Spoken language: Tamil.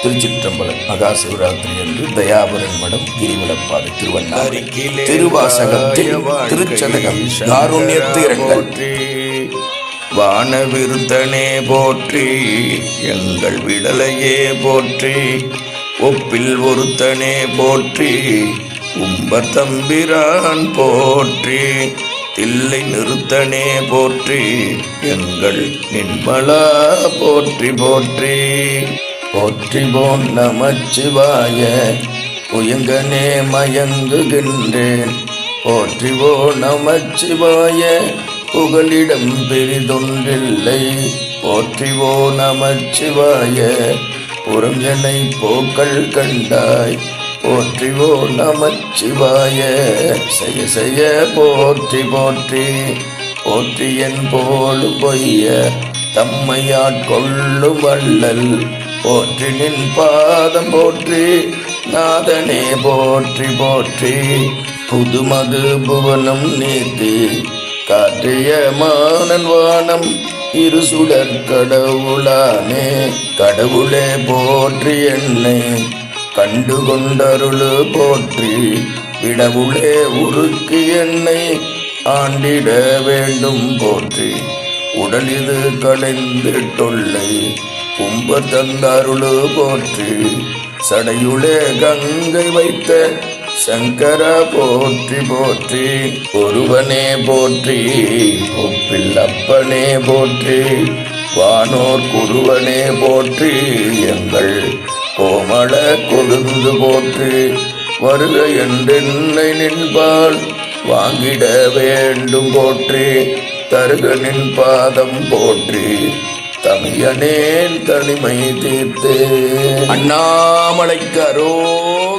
திருச்சிற்றம்பலம். மகா சிவராத்திரி அன்று தயாபரன் மடம் கிரிவலப்பாதை திருவண்ணாமலை. திருவாசகத்தில் திருச்சதகம் காருண்யத்து இரங்கல். வானவிருத்தனே போற்றி, எங்கள் விடலையே போற்றி, ஒப்பில் ஒருத்தனே போற்றி, உம்பர் தம்பிரான் போற்றி, தில்லை நிறுத்தனே போற்றி, எங்கள் நின்மலா போற்றி போற்றி. போற்றிவோம் நமச்சிவாய, புயங்கனே மயங்குகின்றேன். போற்றிவோ நமச்சிவாய, புகலிடம் பெரிதொன்றில்லை. போற்றிவோ நமச்சிவாய, புறஞ்சனை போக்கள் கண்டாய். போற்றிவோ நமச்சிவாய, செய்ய செய்ய போற்றி போற்றி. போற்றி என் போலு பொய்ய தம்மையாட்கொள்ளும் வள்ளல். போற்றி நின் பாதம் போற்றி, நாதனே போற்றி போற்றி. புதுமது புவனம் நீத்தி காற்றிய மானன் வானம், இரு சுடர் கடவுளானே. கடவுளே போற்றி, என்னை கண்டு கொண்டருளு போற்றி. விடவுளே உருக்கு என்னை ஆண்டிட வேண்டும் போற்றி. உடல் இது களைந்து தொல்லை கும்பர் தந்தருளு போற்றி. சடையுளே கங்கை வைத்த சங்கர போற்றி போற்றி. ஒருவனே போற்றி, ஒப்பில் அப்பனே போற்றி, வானோர் குருவனே போற்றி, எங்கள் கோமள கொழுந்து போற்றி. வருக என்றென்னை நின்பால் வாங்கிட வேண்டும் போற்றி. தருக நின் பாதம் போற்றி, தமியனேன் தனிமை தீர்த்தே. அண்ணாமலைக்கு அரோகரா.